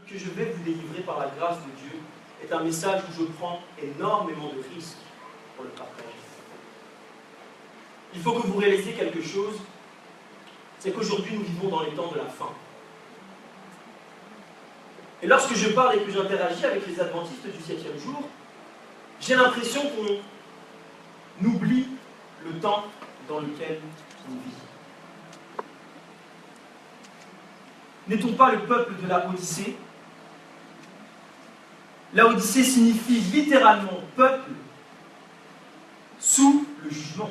que je vais vous délivrer par la grâce de Dieu est un message où je prends énormément de risques pour le partager. Il faut que vous réalisiez quelque chose, c'est qu'aujourd'hui nous vivons dans les temps de la fin. Et lorsque je parle et que j'interagis avec les adventistes du 7e jour, j'ai l'impression qu'on oublie le temps dans lequel on vit. N'est-on pas le peuple de la Odyssée? La Odyssée signifie littéralement peuple sous le jugement.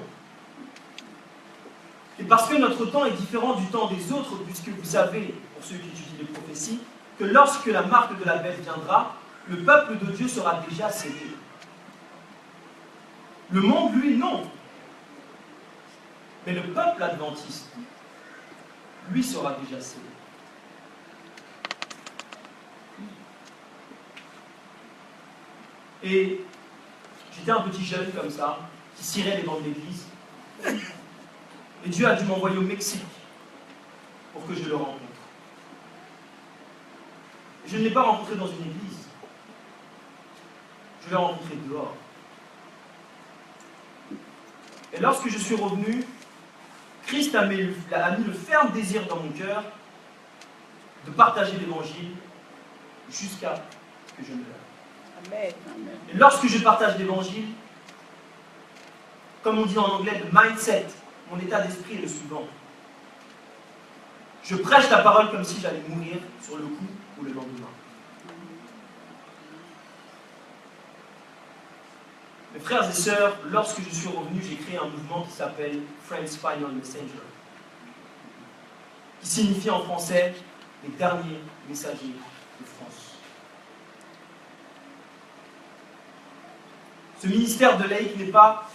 Et parce que notre temps est différent du temps des autres, puisque vous savez, pour ceux qui étudient les prophéties, que lorsque la marque de la bête viendra, le peuple de Dieu sera déjà scellé. Le monde, lui, non. Mais le peuple adventiste, lui, sera déjà scellé. Et j'étais un petit jeune comme ça, qui cirait les bancs de l'église. Et Dieu a dû m'envoyer au Mexique pour que je le rencontre. Je ne l'ai pas rencontré dans une église. Je l'ai rencontré dehors. Et lorsque je suis revenu, Christ a mis le ferme désir dans mon cœur de partager l'évangile jusqu'à ce que je meure. Amen. Et lorsque je partage l'évangile, comme on dit en anglais, le mindset, mon état d'esprit est le suivant. Je prêche la parole comme si j'allais mourir sur le coup ou le lendemain. Mes frères et sœurs, lorsque je suis revenu, j'ai créé un mouvement qui s'appelle Friends Final Messenger, qui signifie en français les derniers messagers de France. Ce ministère de laïcs n'est pas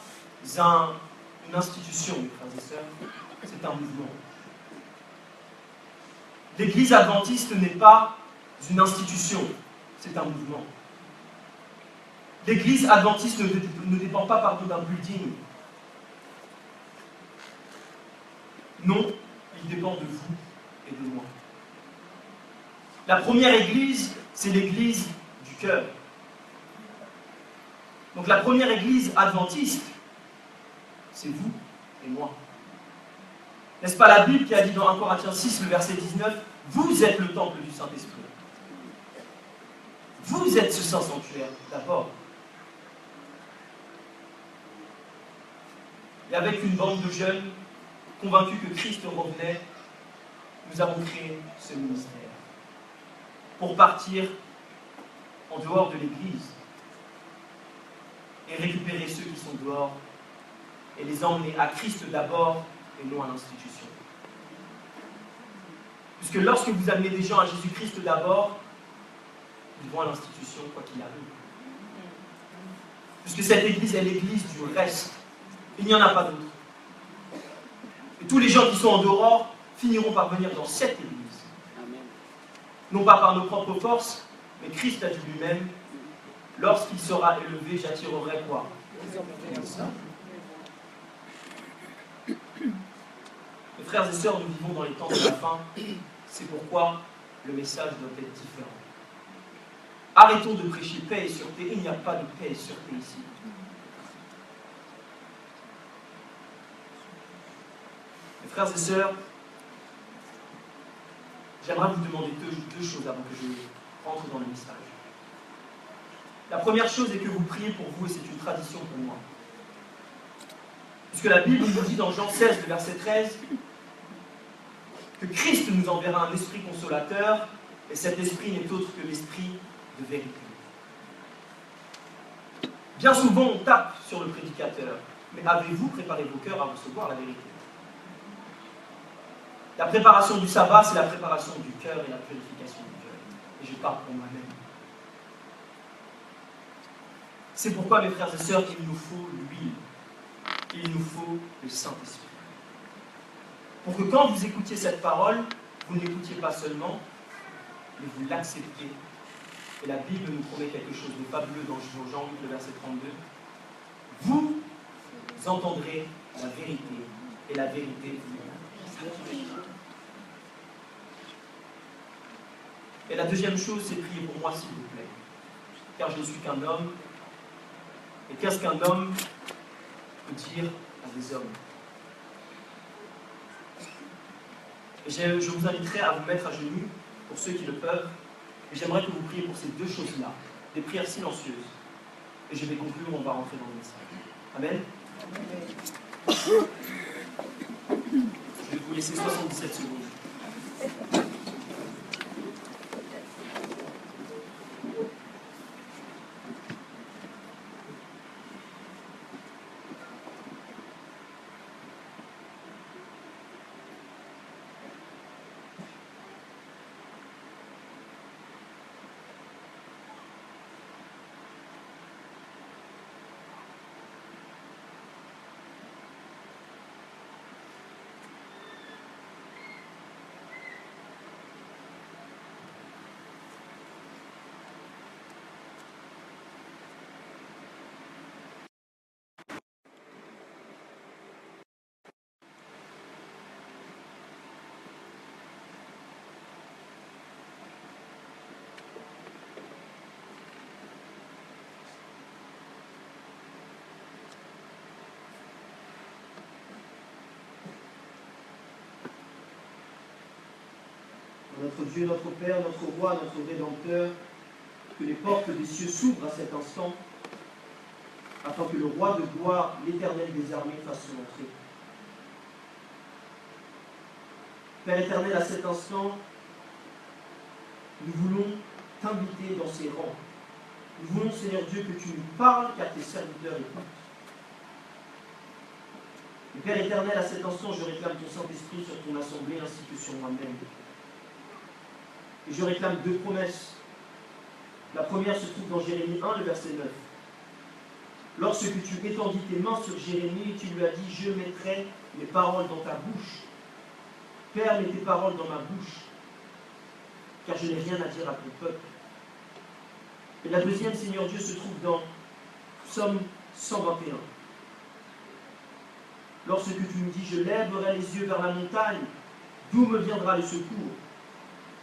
une institution, mes frères et sœurs, c'est un mouvement. L'Église adventiste n'est pas une institution, c'est un mouvement. L'Église adventiste ne dépend pas d'un building. Non, il dépend de vous et de moi. La première Église, c'est l'Église du cœur. Donc la première Église adventiste, c'est vous et moi. N'est-ce pas la Bible qui a dit dans 1 Corinthiens 6, le verset 19, « Vous êtes le temple du Saint-Esprit. » Vous êtes ce saint sanctuaire, d'abord. Et avec une bande de jeunes convaincus que Christ revenait, nous avons créé ce ministère. Pour partir en dehors de l'Église et récupérer ceux qui sont dehors et les emmener à Christ d'abord et non à l'institution. Puisque lorsque vous amenez des gens à Jésus-Christ d'abord, ils vont à l'institution quoi qu'il arrive. Puisque cette Église est l'Église du reste. Il n'y en a pas d'autre. Et tous les gens qui sont en dehors finiront par venir dans cette Église. Non pas par nos propres forces, mais Christ a dit lui-même, lorsqu'il sera élevé, j'attirerai quoi? Mes frères et sœurs, nous vivons dans les temps de la fin. C'est pourquoi le message doit être différent. Arrêtons de prêcher paix et sûreté. Il n'y a pas de paix et sûreté ici. Mes frères et sœurs, j'aimerais vous demander deux choses avant que je rentre dans le message. La première chose est que vous priez pour vous, et c'est une tradition pour moi. Puisque la Bible nous dit dans Jean 16, le verset 13, que Christ nous enverra un esprit consolateur, et cet esprit n'est autre que l'esprit de vérité. Bien souvent, on tape sur le prédicateur, mais avez-vous préparé vos cœurs à recevoir la vérité? La préparation du sabbat, c'est la préparation du cœur et la purification du cœur. Et je parle pour moi-même. C'est pourquoi, mes frères et sœurs, il nous faut l'huile. Il nous faut le Saint-Esprit. Pour que quand vous écoutiez cette parole, vous ne l'écoutiez pas seulement, mais vous l'acceptez. Et la Bible nous promet quelque chose de fabuleux dans Jean 8, le verset 32. Vous entendrez la vérité, et la vérité vous. Et la deuxième chose, c'est prier pour moi, s'il vous plaît. Car je ne suis qu'un homme. Et qu'est-ce qu'un homme peut dire à des hommes? Et je vous inviterai à vous mettre à genoux, pour ceux qui le peuvent. Et j'aimerais que vous priez pour ces deux choses-là. Des prières silencieuses. Et je vais conclure, on va rentrer dans le message. Amen. Je vais vous laisser 77 secondes. Notre Dieu, notre Père, notre Roi, notre Rédempteur, que les portes des cieux s'ouvrent à cet instant, afin que le Roi de gloire, l'Éternel des armées, fasse son entrée. Père éternel, à cet instant, nous voulons t'inviter dans ces rangs. Nous voulons, Seigneur Dieu, que tu nous parles, car tes serviteurs écoutent. Et Père éternel, à cet instant, je réclame ton Saint-Esprit sur ton assemblée ainsi que sur moi-même. Et je réclame deux promesses. La première se trouve dans Jérémie 1, le verset 9. Lorsque tu étendis tes mains sur Jérémie, tu lui as dit, je mettrai mes paroles dans ta bouche. Père, mets tes paroles dans ma bouche, car je n'ai rien à dire à ton peuple. Et la deuxième, Seigneur Dieu, se trouve dans Psaume 121. Lorsque tu nous dis, je lèverai les yeux vers la montagne, d'où me viendra le secours?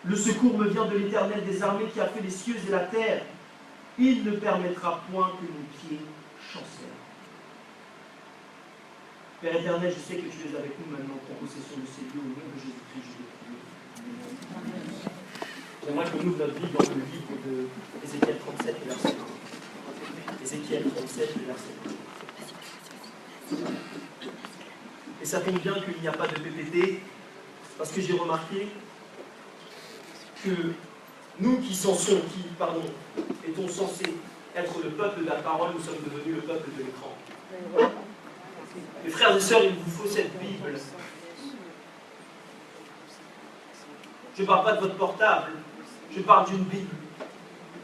Le secours me vient de l'Éternel des armées qui a fait les cieux et la terre. Il ne permettra point que mon pied chancelle. Père éternel, je sais que tu es avec nous maintenant en possession de ces lieux. Au nom de Jésus-Christ, je vais prier. J'aimerais qu'on ouvre notre Bible dans le livre de Ézéchiel 37, verset 1. Ézéchiel 37, verset 1. Et ça tombe bien qu'il n'y a pas de PPT, parce que j'ai remarqué que nous qui étions censés être le peuple de la parole, nous sommes devenus le peuple de l'écran. Mes frères et sœurs, il vous faut cette Bible. Je ne parle pas de votre portable, je parle d'une Bible.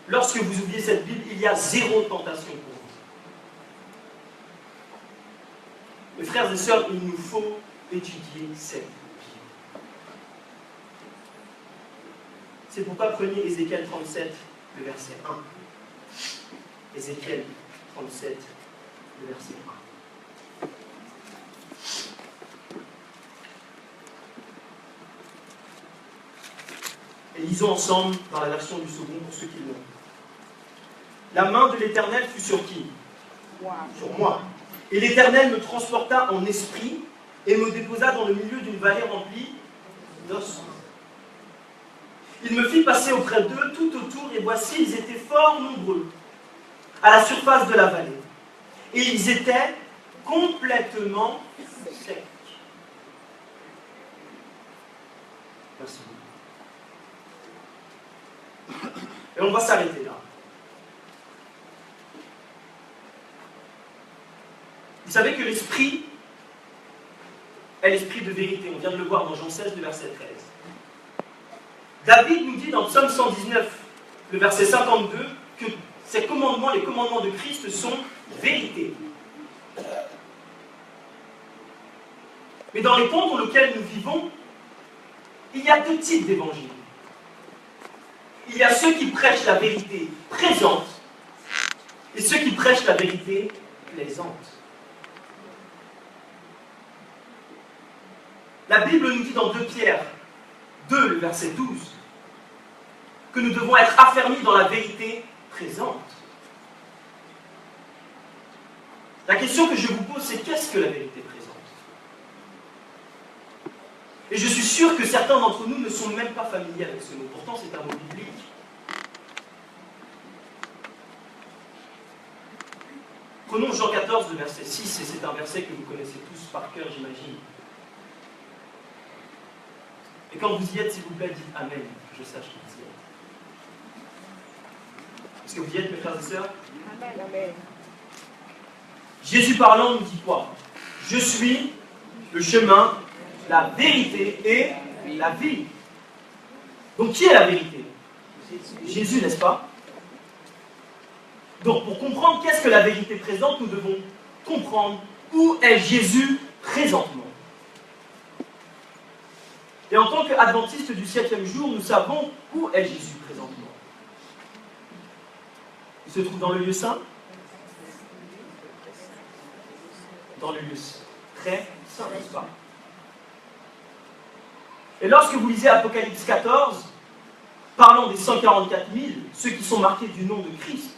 Lorsque vous oubliez cette Bible, il y a zéro tentation pour vous. Mes frères et sœurs, il nous faut étudier cette Bible. C'est pourquoi prenez Ézéchiel 37, le verset 1. Ézéchiel 37, le verset 1. Et lisons ensemble dans la version du second pour ceux qui l'ont. La main de l'Éternel fut sur qui? Sur moi. Et l'Éternel me transporta en esprit et me déposa dans le milieu d'une vallée remplie d'os. Il me fit passer auprès d'eux tout autour, et voici, ils étaient fort nombreux à la surface de la vallée. Et ils étaient complètement secs. Merci beaucoup. Et on va s'arrêter là. Vous savez que l'esprit est l'esprit de vérité. On vient de le voir dans Jean 16, le verset 13. David nous dit dans Psaume 119, le verset 52, que ces commandements, les commandements de Christ, sont vérité. Mais dans les temps dans lesquels nous vivons, il y a deux types d'évangiles. Il y a ceux qui prêchent la vérité présente et ceux qui prêchent la vérité plaisante. La Bible nous dit dans 2 Pierre 2, le verset 12, que nous devons être affermis dans la vérité présente. La question que je vous pose, c'est qu'est-ce que la vérité présente? Et je suis sûr que certains d'entre nous ne sont même pas familiers avec ce mot. Pourtant, c'est un mot biblique. Prenons Jean 14, le verset 6, et c'est un verset que vous connaissez tous par cœur, j'imagine. Et quand vous y êtes, s'il vous plaît, dites Amen, que je sache que vous y êtes. Est-ce que vous y êtes, mes frères et sœurs? Amen. Jésus parlant nous dit quoi? Je suis le chemin, la vérité et la vie. Donc qui est la vérité? Jésus, n'est-ce pas? Donc pour comprendre qu'est-ce que la vérité présente, nous devons comprendre où est Jésus présentement. Et en tant qu'adventistes du 7e jour, nous savons où est Jésus présentement. Il se trouve dans le lieu saint? Dans le lieu très saint, n'est-ce pas? Et lorsque vous lisez Apocalypse 14, parlant des 144 000, ceux qui sont marqués du nom de Christ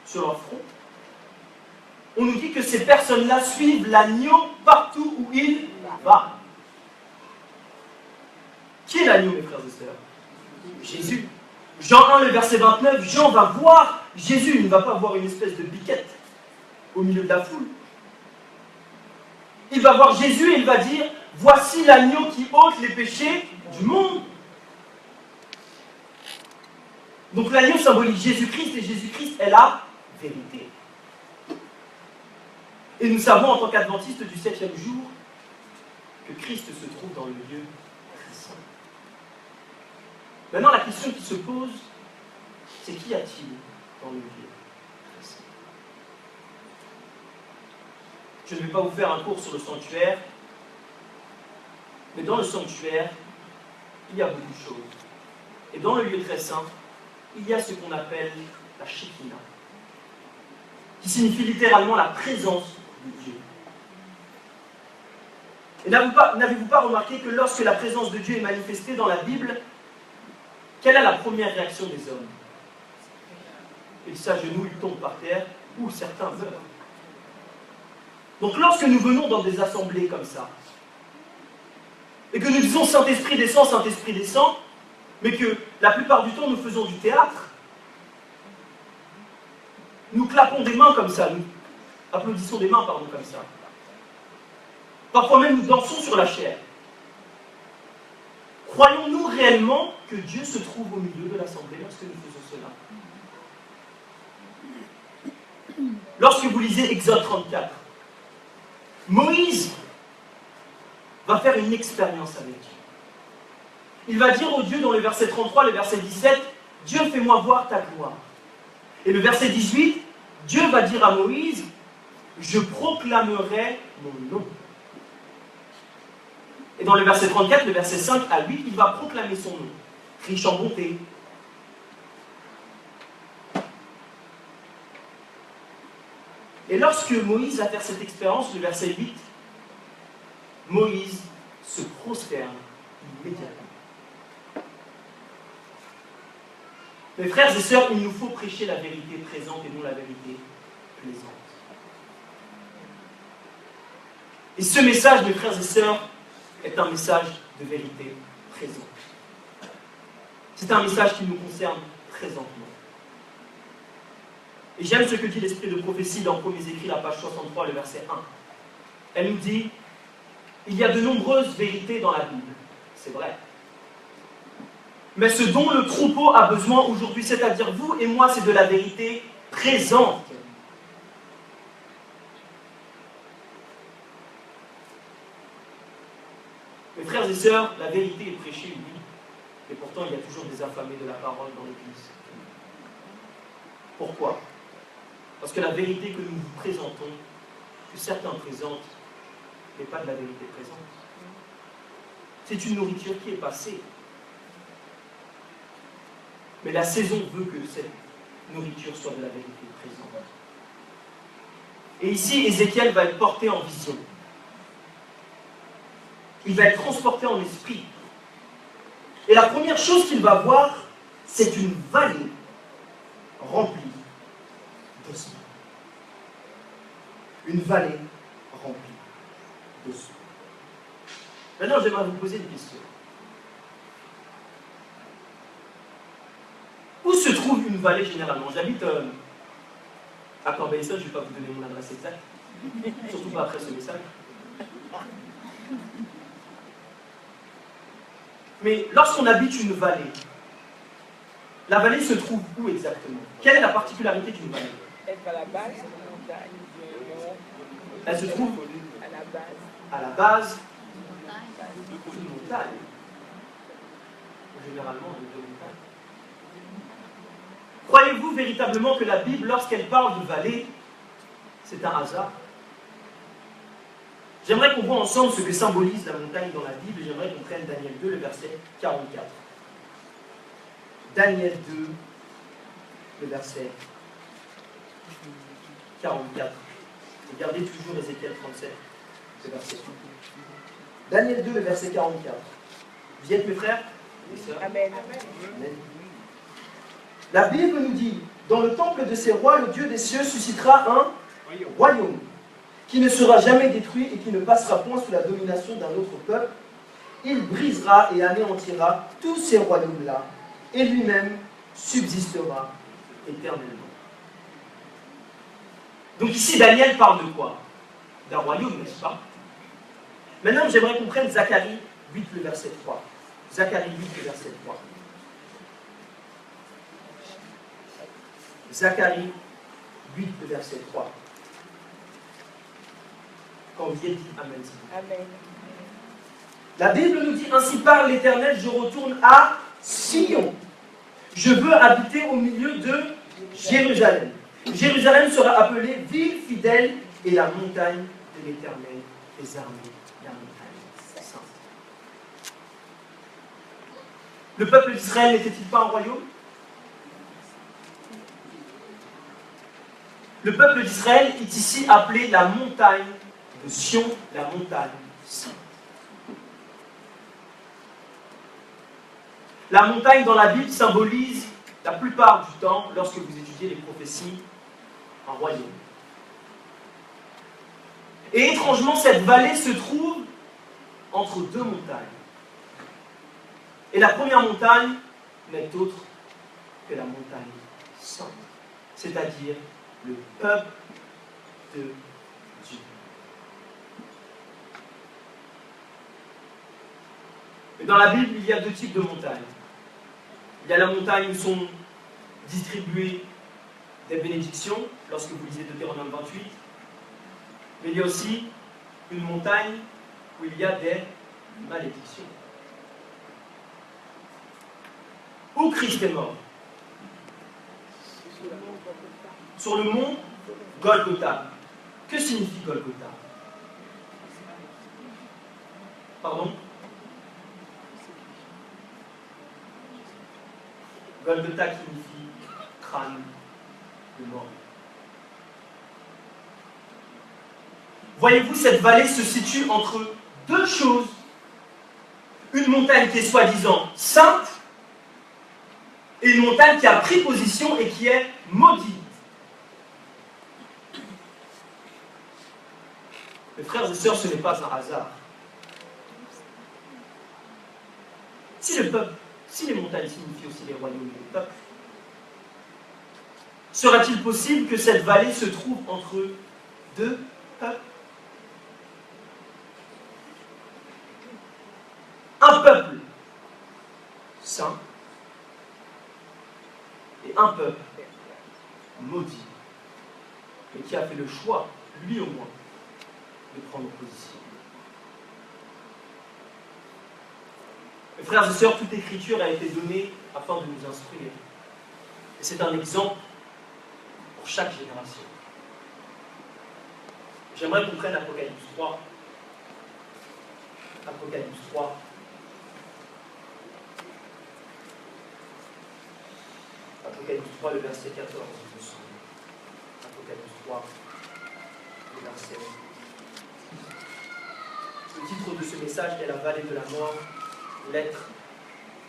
sur leur front, on nous dit que ces personnes-là suivent l'agneau partout où il va. Qui est l'agneau, mes frères et sœurs? Jésus. Jean 1, le verset 29, Jean va voir Jésus, il ne va pas voir une espèce de biquette au milieu de la foule. Il va voir Jésus et il va dire, voici l'agneau qui ôte les péchés du monde. Donc l'agneau symbolise Jésus-Christ et Jésus-Christ est la vérité. Et nous savons en tant qu'adventistes du 7e jour que Christ se trouve dans le lieu très saint. Maintenant la question qui se pose, c'est qu'y a-t-il dans le lieu très saint? Je ne vais pas vous faire un cours sur le sanctuaire, mais dans le sanctuaire, il y a beaucoup de choses. Et dans le lieu très saint, il y a ce qu'on appelle la Shekinah, qui signifie littéralement la présence de Dieu. Et n'avez-vous pas remarqué que lorsque la présence de Dieu est manifestée dans la Bible, quelle est la première réaction des hommes? Ils s'agenouillent, ils tombent par terre, ou certains meurent. Donc lorsque nous venons dans des assemblées comme ça, et que nous disons Saint-Esprit descend, mais que la plupart du temps nous faisons du théâtre, nous clapons des mains comme ça, nous applaudissons des mains, pardon, comme ça. Parfois même nous dansons sur la chair. Croyons-nous réellement que Dieu se trouve au milieu de l'assemblée lorsque nous faisons cela? Lorsque vous lisez Exode 34, Moïse va faire une expérience avec Dieu. Il va dire au Dieu dans le verset 33, le verset 17, « Dieu, fais-moi voir ta gloire. » Et le verset 18, Dieu va dire à Moïse, « Je proclamerai mon nom. » Et dans le verset 34, le verset 5 à 8, il va proclamer son nom, riche en bonté. Et lorsque Moïse va faire cette expérience, le verset 8, Moïse se prosterne immédiatement. Mes frères et sœurs, il nous faut prêcher la vérité présente et non la vérité plaisante. Et ce message, mes frères et sœurs, est un message de vérité présente. C'est un message qui nous concerne présentement. Et j'aime ce que dit l'esprit de prophétie dans Premiers Écrits, la page 63, le verset 1. Elle nous dit, il y a de nombreuses vérités dans la Bible, c'est vrai. Mais ce dont le troupeau a besoin aujourd'hui, c'est-à-dire vous et moi, c'est de la vérité présente. Mes frères et sœurs, la vérité est prêchée, oui, et pourtant il y a toujours des affamés de la parole dans l'Église. Pourquoi? Parce que la vérité que nous vous présentons, que certains présentent, n'est pas de la vérité présente. C'est une nourriture qui est passée. Mais la saison veut que cette nourriture soit de la vérité présente. Et ici, Ézéchiel va être porté en vision. Il va être transporté en esprit. Et la première chose qu'il va voir, c'est une vallée remplie d'ossements. Une vallée remplie d'ossements. Maintenant, j'aimerais vous poser une question. Où se trouve une vallée généralement? J'habite à Corbeil-Essonnes, je ne vais pas vous donner mon adresse exacte, surtout pas après ce message. Mais lorsqu'on habite une vallée, la vallée se trouve où exactement? Quelle est la particularité d'une vallée? Elle est à la base de la montagne. Elle se trouve À la base. à la base d'une montagne. Généralement, de deux montagnes. Croyez-vous véritablement que la Bible, lorsqu'elle parle de vallée, c'est un hasard? J'aimerais qu'on voit ensemble ce que symbolise la montagne dans la Bible et j'aimerais qu'on prenne Daniel 2, le verset 44. Daniel 2, le verset 44. Regardez toujours Ézéchiel 37, le verset 1. Daniel 2, le verset 44. Vous y êtes, mes frères? Amen. Amen. La Bible nous dit, dans le temple de ses rois, le Dieu des cieux suscitera un royaume qui ne sera jamais détruit et qui ne passera point sous la domination d'un autre peuple. Il brisera et anéantira tous ces royaumes-là et lui-même subsistera éternellement. Donc ici, Daniel parle de quoi? D'un royaume, n'est-ce pas? Maintenant, j'aimerais qu'on prenne Zacharie 8, le verset 3. Zacharie 8, le verset 3. Zacharie 8, le verset 3. Quand vous y êtes dit Amen. Amen. La Bible nous dit, ainsi parle l'Éternel, je retourne à Sion. Je veux habiter au milieu de Jérusalem. Jérusalem sera appelée ville fidèle et la montagne de l'Éternel des armées, la montagne sainte. Le peuple d'Israël n'était-il pas un royaume? Le peuple d'Israël est ici appelé la montagne de Sion, la montagne sainte. La montagne dans la Bible symbolise, la plupart du temps, lorsque vous étudiez les prophéties, un royaume. Et étrangement, cette vallée se trouve entre deux montagnes. Et la première montagne n'est autre que la montagne sainte, c'est-à-dire le peuple de Dieu. Et dans la Bible, il y a deux types de montagnes. Il y a la montagne où sont distribuées des bénédictions, lorsque vous lisez Deutéronome 28. Mais il y a aussi une montagne où il y a des malédictions. Où Christ est mort? Sur le mont Golgotha. Que signifie Golgotha? Pardon? Golgotha signifie crâne de mort. Voyez-vous, cette vallée se situe entre deux choses. Une montagne qui est soi-disant sainte et une montagne qui a pris position et qui est maudite. Mes frères et sœurs, ce n'est pas un hasard. Si les montagnes signifient aussi les royaumes et les peuples, sera-t-il possible que cette vallée se trouve entre deux peuples? Un peuple saint et un peuple maudit, mais qui a fait le choix, lui au moins, de prendre position. Mes frères et sœurs, toute écriture a été donnée afin de nous instruire. Et c'est un exemple pour chaque génération. J'aimerais qu'on prenne Apocalypse 3. Apocalypse 3. Apocalypse 3, le verset 14. Apocalypse 3, le verset 11. Le titre de ce message est La vallée de la mort, lettre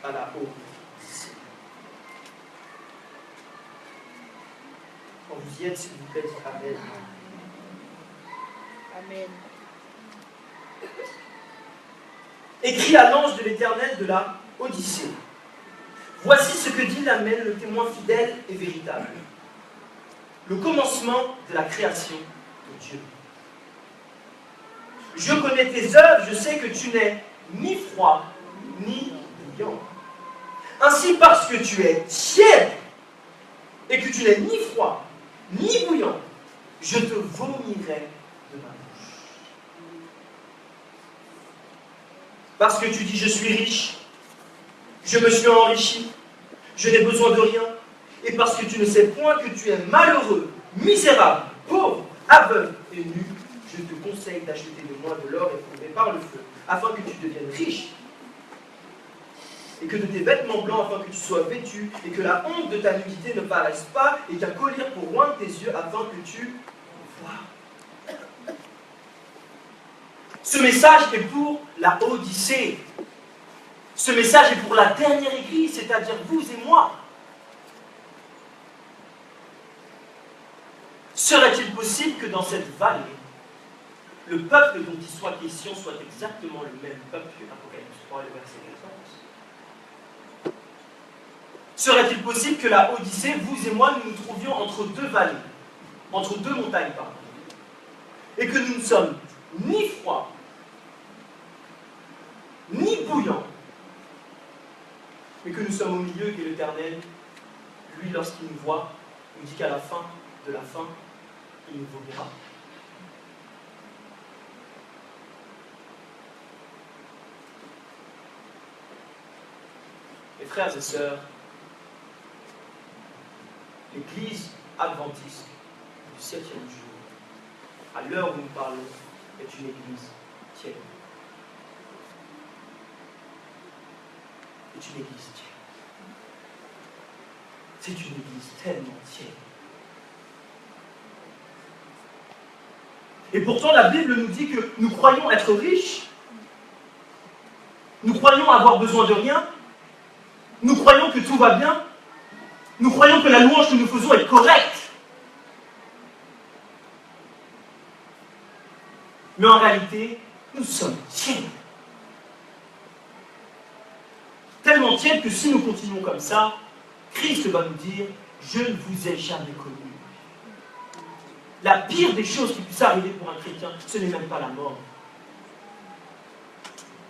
à la haute. Quand vous y êtes, s'il vous plaît, dites Amen. Amen. Écrit à l'ange de l'Éternel de la Odyssée. Voici ce que dit l'Amen, le témoin fidèle et véritable. Le commencement de la création de Dieu. Je connais tes œuvres, je sais que tu n'es ni froid, ni bouillant. Ainsi, parce que tu es tiède, et que tu n'es ni froid, ni bouillant, je te vomirai de ma bouche. Parce que tu dis, je suis riche, je me suis enrichi, je n'ai besoin de rien, et parce que tu ne sais point que tu es malheureux, misérable, pauvre, aveugle et nu, je te conseille d'acheter de moi de l'or éprouvé par le feu, afin que tu deviennes riche, et que de tes vêtements blancs, afin que tu sois vêtu, et que la honte de ta nudité ne paraisse pas, et qu'un collier pour oindre tes yeux, afin que tu vois. Ce message est pour la Odyssée. Ce message est pour la dernière église, c'est-à-dire vous et moi. Serait-il possible que dans cette vallée, le peuple dont il soit question soit exactement le même peuple que Apocalypse 3 et le verset 14? Serait-il possible que la Odyssée, vous et moi, nous nous trouvions entre deux vallées, entre deux montagnes, pardon, et que nous ne sommes ni froids, ni bouillants, mais que nous sommes au milieu et que l'Éternel, lui, lorsqu'il nous voit, nous dit qu'à la fin de la fin, il nous vomira. Mes frères et sœurs, l'Église adventiste du 7e jour, à l'heure où nous parlons, est une Église tiède. C'est une Église tiède. C'est une Église tellement tiède. Et pourtant, la Bible nous dit que nous croyons être riches. Nous croyons avoir besoin de rien. Nous croyons que tout va bien. Nous croyons que la louange que nous faisons est correcte. Mais en réalité, nous sommes tièdes. Tellement tièdes que si nous continuons comme ça, Christ va nous dire « Je ne vous ai jamais connu ». La pire des choses qui puisse arriver pour un chrétien, ce n'est même pas la mort.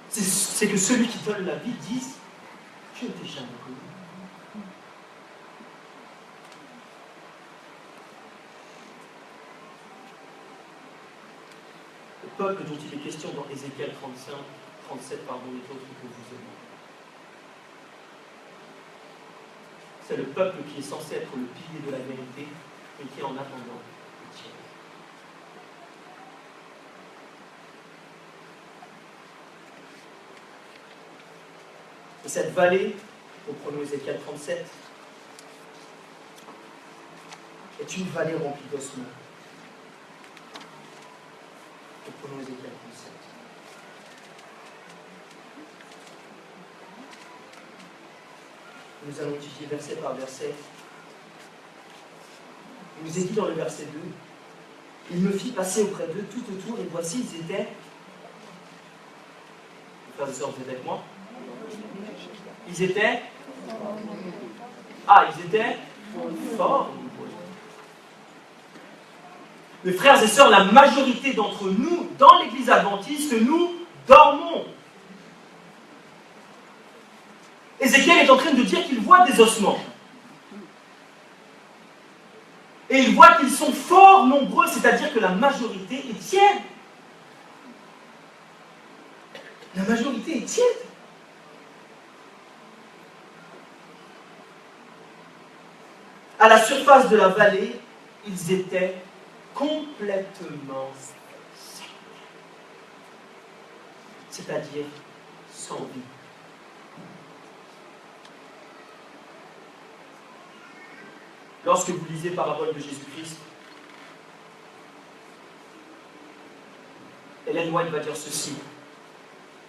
C'est que celui qui donne la vie dise « Je ne t'ai jamais connu ». Le peuple dont il est question dans Ézéchiel 37, est autre que vous et moi. C'est le peuple qui est censé être le pilier de la vérité et qui, en attendant, est tiède. Et cette vallée, reprenons Ézéchiel 37, est une vallée remplie d'ossements. Reprenons Ézéchiel 37. Nous allons étudier verset par verset. Il nous est dit dans le verset 2, il me fit passer auprès d'eux tout autour, et voici, ils étaient. Frères et sœurs, vous êtes avec moi? Ils étaient. Ils étaient forts. Mes frères et sœurs, la majorité d'entre nous, dans l'église adventiste, nous dormons. Ézéchiel est en train de dire qu'il voit des ossements. Et il voit qu'ils sont fort nombreux, c'est-à-dire que la majorité est tiède. La majorité est tiède. À la surface de la vallée, ils étaient complètement secs. C'est-à-dire sans vie. Lorsque vous lisez Parabole de Jésus-Christ, Ellen White va dire ceci: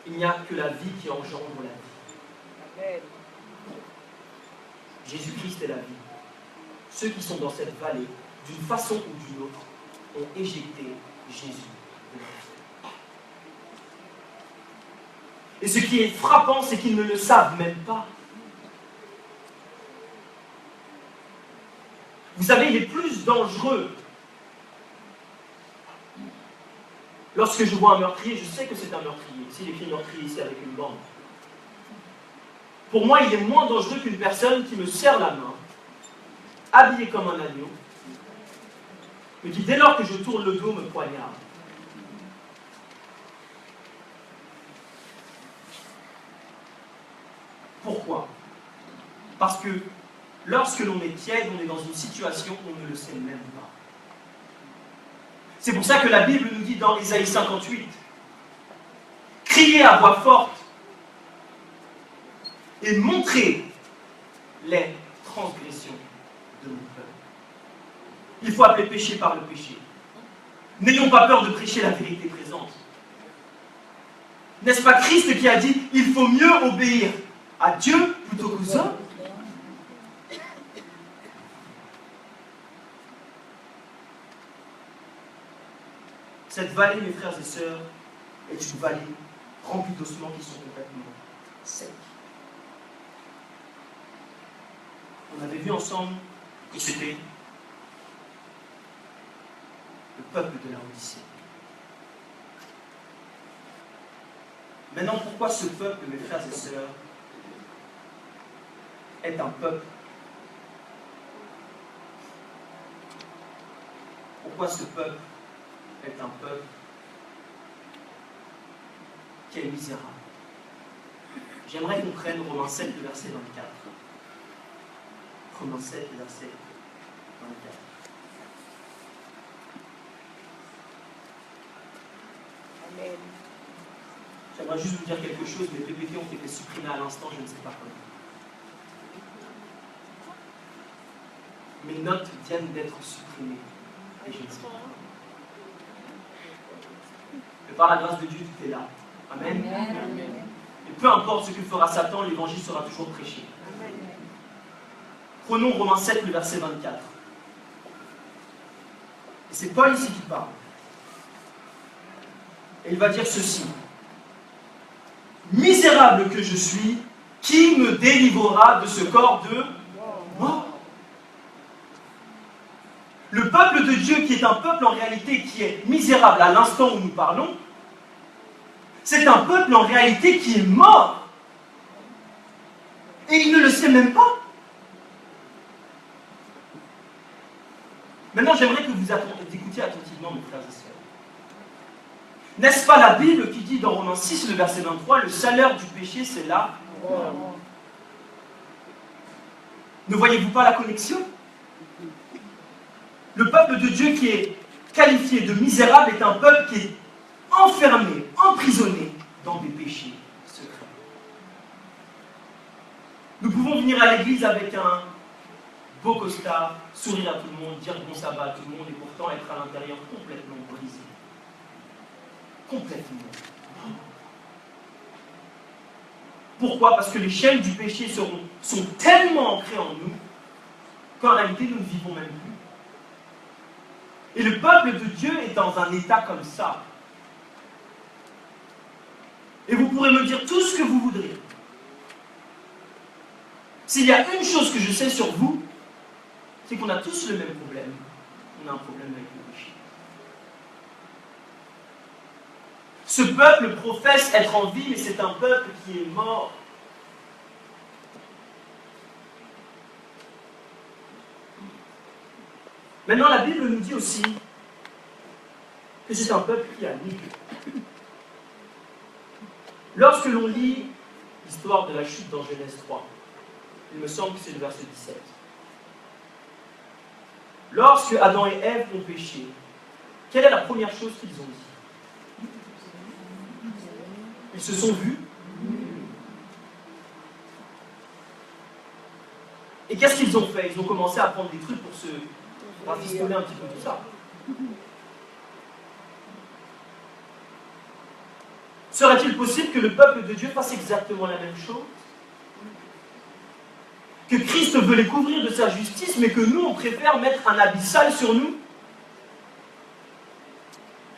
il n'y a que la vie qui engendre la vie. Amen. Jésus-Christ est la vie. Ceux qui sont dans cette vallée d'une façon ou d'une autre, ont éjecté Jésus de leur vie. Et ce qui est frappant, c'est qu'ils ne le savent même pas. Vous savez, il est plus dangereux. Lorsque je vois un meurtrier, je sais que c'est un meurtrier. S'il écrit meurtrier ici avec une bande. Pour moi, il est moins dangereux qu'une personne qui me serre la main, habillée comme un agneau, mais qui, dès lors que je tourne le dos, me poignarde. Pourquoi? Parce que lorsque l'on est tiède, on est dans une situation où on ne le sait même pas. C'est pour ça que la Bible nous dit dans Ésaïe 58, « Criez à voix forte et montrez les transgressions de mon peuple. » Il faut appeler péché par le péché. N'ayons pas peur de prêcher la vérité présente. N'est-ce pas Christ qui a dit « Il faut mieux obéir à Dieu plutôt qu'aux hommes » ? Cette vallée, mes frères et sœurs, est une vallée remplie d'ossements qui sont complètement secs. On avait vu ensemble que c'était le peuple de la Odyssée. Maintenant, pourquoi ce peuple, mes frères et sœurs, est un peuple? Pourquoi ce peuple est un peuple qui est misérable? J'aimerais qu'on prenne Romains 7, le verset 24. Romains 7, le verset 24. Amen. J'aimerais juste vous dire quelque chose, mes PPT ont été supprimés à l'instant, je ne sais pas comment. Mes notes viennent d'être supprimées, et je ne sais pas comment. Mais par la grâce de Dieu, tout est là. Amen. Amen. Et peu importe ce que fera Satan, l'évangile sera toujours prêché. Amen. Prenons Romains 7, le verset 24. Et c'est Paul ici qui parle. Et il va dire ceci. Misérable que je suis, qui me délivrera de ce corps de mort? Le peuple de Dieu, qui est un peuple en réalité qui est misérable à l'instant où nous parlons, c'est un peuple en réalité qui est mort. Et il ne le sait même pas. Maintenant, j'aimerais que vous écoutiez attentivement, mes frères et sœurs. N'est-ce pas la Bible qui dit dans Romains 6, le verset 23, « Le salaire du péché, c'est la mort. » Ne voyez-vous pas la connexion? Le peuple de Dieu qui est qualifié de misérable est un peuple qui est enfermé, emprisonné dans des péchés secrets. Nous pouvons venir à l'église avec un beau costard, sourire à tout le monde, dire bon sabbat à tout le monde et pourtant être à l'intérieur complètement brisé. Complètement. Pourquoi? Parce que les chaînes du péché sont tellement ancrées en nous qu'en réalité nous ne vivons même plus. Et le peuple de Dieu est dans un état comme ça. Et vous pourrez me dire tout ce que vous voudrez. S'il y a une chose que je sais sur vous, c'est qu'on a tous le même problème. On a un problème avec le péché. Ce peuple professe être en vie, mais c'est un peuple qui est mort. Maintenant, la Bible nous dit aussi que c'est un peuple qui a nié. Lorsque l'on lit l'histoire de la chute dans Genèse 3, il me semble que c'est le verset 17. Lorsque Adam et Ève ont péché, quelle est la première chose qu'ils ont dit? Ils se sont vus. Et qu'est-ce qu'ils ont fait? Ils ont commencé à prendre des trucs pour se rafistoler un petit peu tout ça. Serait-il possible que le peuple de Dieu fasse exactement la même chose? Que Christ veut les couvrir de sa justice, mais que nous, on préfère mettre un habit sale sur nous?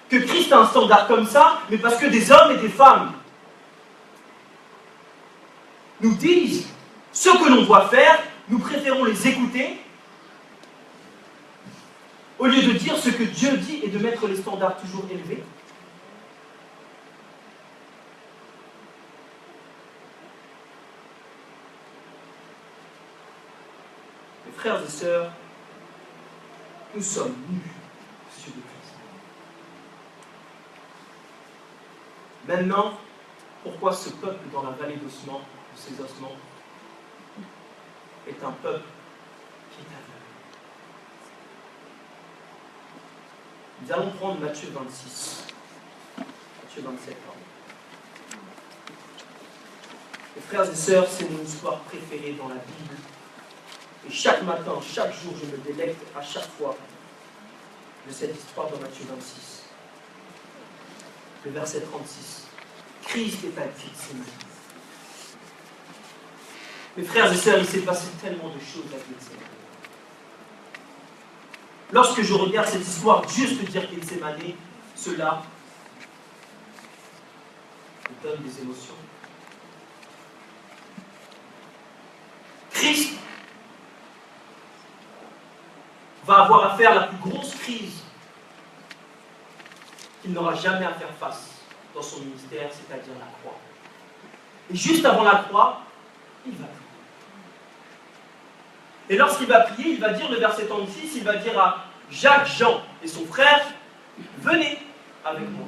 Que Christ a un standard comme ça, mais parce que des hommes et des femmes nous disent ce que l'on doit faire, nous préférons les écouter au lieu de dire ce que Dieu dit et de mettre les standards toujours élevés. Mes frères et sœurs, nous sommes nus aux yeux de Christ. Maintenant, pourquoi ce peuple dans la vallée d'ossements, de ces ossements, est un peuple qui est aveugle? Nous allons prendre Matthieu 26. Matthieu 27, pardon. Mes frères et sœurs, c'est mon histoire préférée dans la Bible. Et chaque matin, chaque jour, je me délecte à chaque fois de cette histoire dans Matthieu 26. Le verset 36. Christ est à Gethsémani. Mes frères et sœurs, il s'est passé tellement de choses à Gethsémani. Lorsque je regarde cette histoire, juste dire Gethsémani, cela me donne des émotions. Christ va avoir à faire la plus grosse crise qu'il n'aura jamais à faire face dans son ministère, c'est-à-dire la croix. Et juste avant la croix, il va prier. Et lorsqu'il va prier, il va dire, le verset 36, il va dire à Jacques, Jean et son frère, venez avec moi.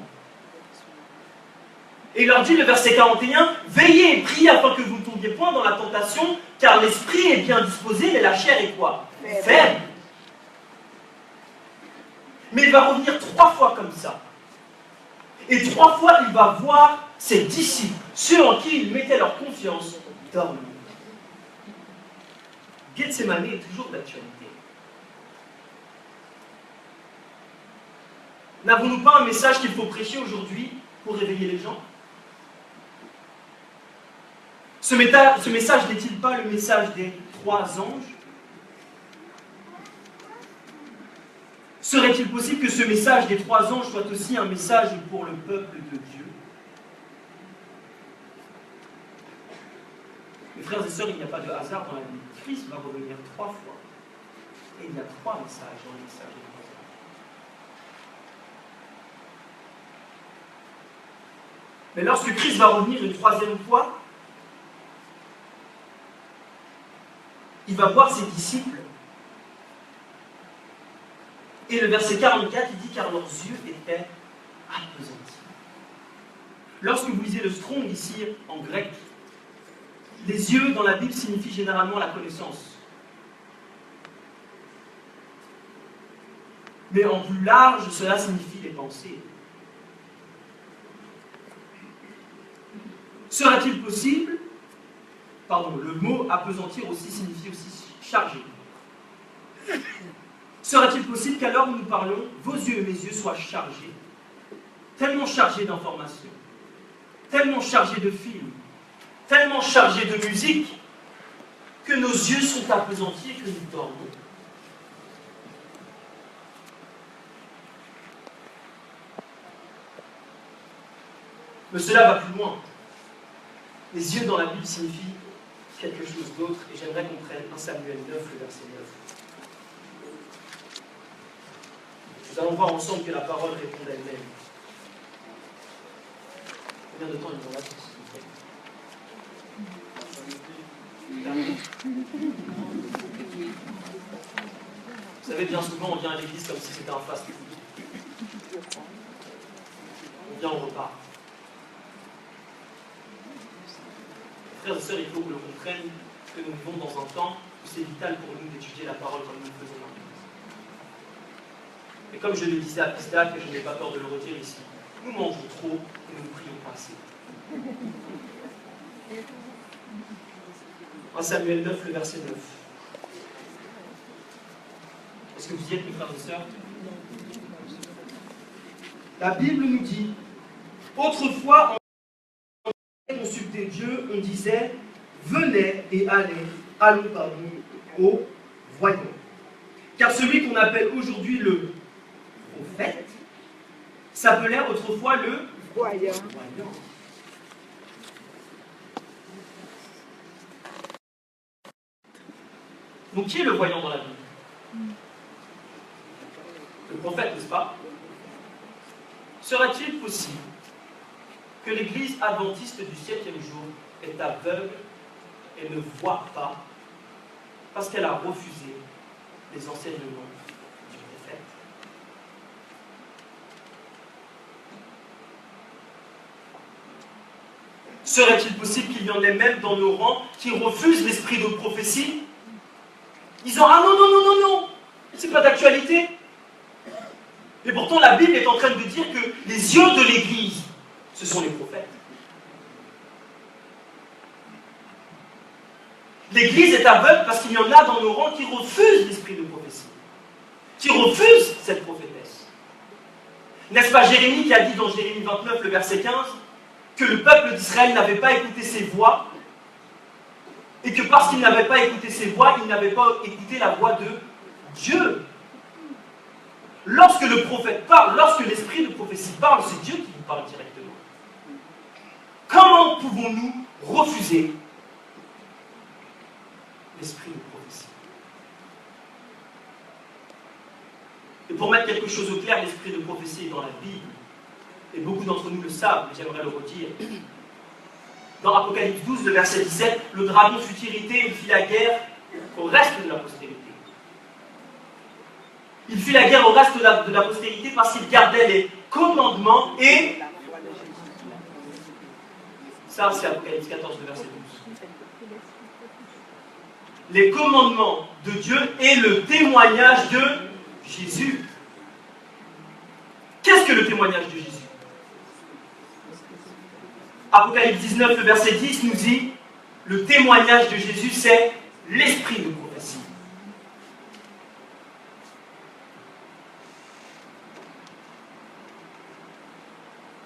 Et il leur dit, le verset 41, veillez et priez afin que vous ne tombiez point dans la tentation, car l'esprit est bien disposé, mais la chair est quoi? Faible. Mais il va revenir 3 fois comme ça. Et 3 fois, il va voir ses disciples, ceux en qui il mettait leur confiance, dormir. Gethsémani est toujours d'actualité. N'avons-nous pas un message qu'il faut prêcher aujourd'hui pour réveiller les gens? Ce message n'est-il pas le message des 3 anges? Serait-il possible que ce message des 3 anges soit aussi un message pour le peuple de Dieu? Mes frères et sœurs, il n'y a pas de hasard dans la Bible. Christ va revenir 3 fois. Et il y a 3 messages dans le message des 3 anges. Mais lorsque Christ va revenir une 3e fois, il va voir ses disciples. Et le verset 44, il dit car leurs yeux étaient appesantis. Lorsque vous lisez le Strong ici en grec, les yeux dans la Bible signifient généralement la connaissance. Mais en plus large, cela signifie les pensées. Sera-t-il possible, le mot appesantir aussi signifie aussi charger. Sera-t-il possible qu'alors où nous parlons, vos yeux et mes yeux soient chargés, tellement chargés d'informations, tellement chargés de films, tellement chargés de musique, que nos yeux sont appesantis et que nous dormons? Mais cela va plus loin. Les yeux dans la Bible signifient quelque chose d'autre, et j'aimerais qu'on prenne 1 Samuel 9, le verset 9. Nous allons voir ensemble que la parole répond d'elle-même. Combien de temps il nous reste, s'il vous plaît? Vous savez, bien souvent, on vient à l'église comme si c'était un fast-food. On vient, on repart. Frères et sœurs, il faut que l'on comprenne que nous vivons dans un temps où c'est vital pour nous d'étudier la parole comme nous le faisons maintenant. Et comme je le disais à Pistac, et je n'ai pas peur de le redire ici, nous mangeons trop et nous ne prions pas assez. 1 Samuel 9, le verset 9. Est-ce que vous y êtes, mes frères et sœurs? La Bible nous dit, autrefois, on consultait Dieu, on disait, venez et allez, allons au voyant. Car celui qu'on appelle aujourd'hui le prophète s'appelait autrefois le voyant. Donc qui est le voyant dans la Bible? Le prophète, n'est-ce pas? Sera-t-il possible que l'Église adventiste du 7e jour est aveugle et ne voit pas parce qu'elle a refusé les enseignements du prophète? Serait-il possible qu'il y en ait même dans nos rangs qui refusent l'esprit de prophétie, disant « Ah non, non, non, non, non, c'est pas d'actualité ». Et pourtant la Bible est en train de dire que les yeux de l'Église, ce sont les prophètes. L'Église est aveugle parce qu'il y en a dans nos rangs qui refusent l'esprit de prophétie, qui refusent cette prophétesse. N'est-ce pas Jérémie qui a dit dans Jérémie 29, le verset 15, que le peuple d'Israël n'avait pas écouté ses voix, et que parce qu'il n'avait pas écouté ses voix, il n'avait pas écouté la voix de Dieu. Lorsque le prophète parle, lorsque l'esprit de prophétie parle, c'est Dieu qui nous parle directement. Comment pouvons-nous refuser l'esprit de prophétie? Et pour mettre quelque chose au clair, l'esprit de prophétie est dans la Bible. Et beaucoup d'entre nous le savent, mais j'aimerais le redire. Dans Apocalypse 12, le verset 17, le dragon fut irrité, il fit la guerre au reste de la postérité. Il fit la guerre au reste de la postérité parce qu'il gardait les commandements et... Ça, c'est Apocalypse 14, le verset 12. Les commandements de Dieu et le témoignage de Jésus. Qu'est-ce que le témoignage de Jésus? Apocalypse 19, le verset 10 nous dit, le témoignage de Jésus, c'est l'esprit de prophétie.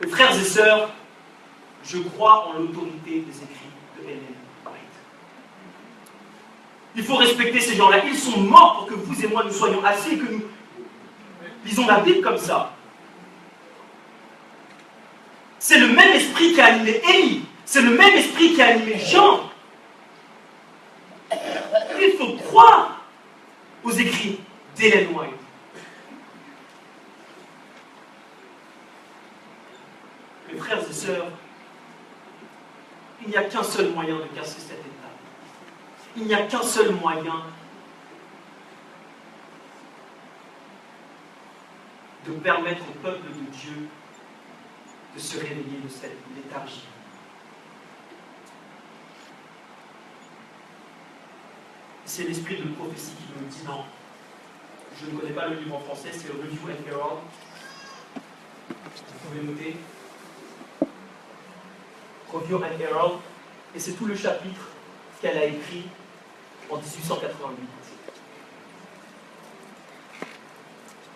Mes frères et sœurs, je crois en l'autorité des écrits de Ellen White. Il faut respecter ces gens-là. Ils sont morts pour que vous et moi nous soyons assis et que nous lisons la Bible comme ça. C'est le même esprit qui a animé Élie. C'est le même esprit qui a animé Jean. Il faut croire aux écrits d'Ellen White. Mes frères et sœurs, il n'y a qu'un seul moyen de casser cette étape. Il n'y a qu'un seul moyen de permettre au peuple de Dieu de se réveiller de cette léthargie. C'est l'esprit de prophétie qui me dit non. Je ne connais pas le livre en français, c'est Review and Herald. Vous pouvez noter. Review and Herald, et c'est tout le chapitre qu'elle a écrit en 1888.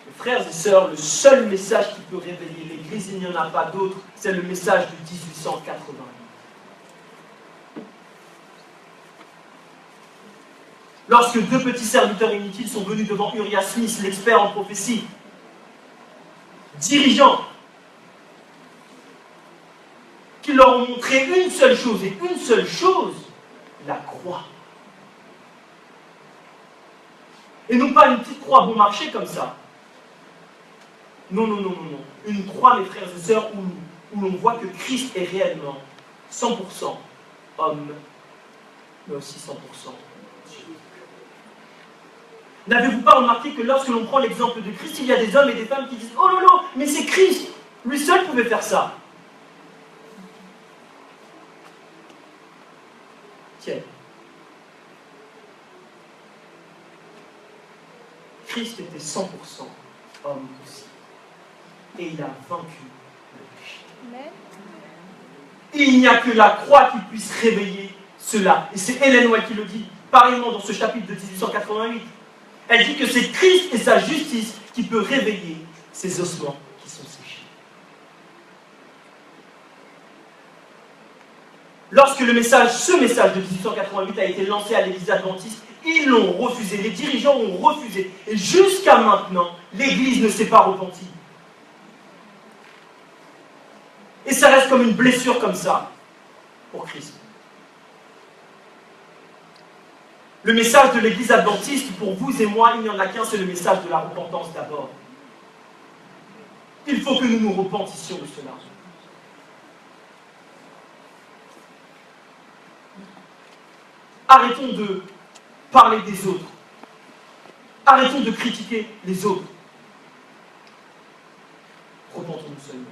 Mes frères et sœurs, le seul message qui peut réveiller l'Église, il n'y en a pas d'autre, c'est le message de 1888. Lorsque deux petits serviteurs inutiles sont venus devant Uriah Smith, l'expert en prophétie, dirigeant, qui leur ont montré une seule chose, et une seule chose, la croix. Et non pas une petite croix bon marché comme ça. Non, non, non, non, non. Une croix, mes frères et sœurs, où l'on voit que Christ est réellement 100% homme, mais aussi 100% Dieu. N'avez-vous pas remarqué que lorsque l'on prend l'exemple de Christ, il y a des hommes et des femmes qui disent « Oh non, non, mais c'est Christ, lui seul pouvait faire ça ». Tiens. Christ était 100% homme aussi. Et il a vaincu le péché. Il n'y a que la croix qui puisse réveiller cela. Et c'est Ellen White qui le dit, pareillement dans ce chapitre de 1888. Elle dit que c'est Christ et sa justice qui peut réveiller ces ossements. lorsque ce message de 1888 a été lancé à l'Église adventiste, ils l'ont refusé, les dirigeants ont refusé. Et jusqu'à maintenant, l'Église ne s'est pas repentie. Et ça reste comme une blessure comme ça, pour Christ. Le message de l'Église adventiste, pour vous et moi, il n'y en a qu'un, c'est le message de la repentance d'abord. Il faut que nous nous repentissions de cela. Arrêtons de parler des autres. Arrêtons de critiquer les autres. Repentons-nous seulement.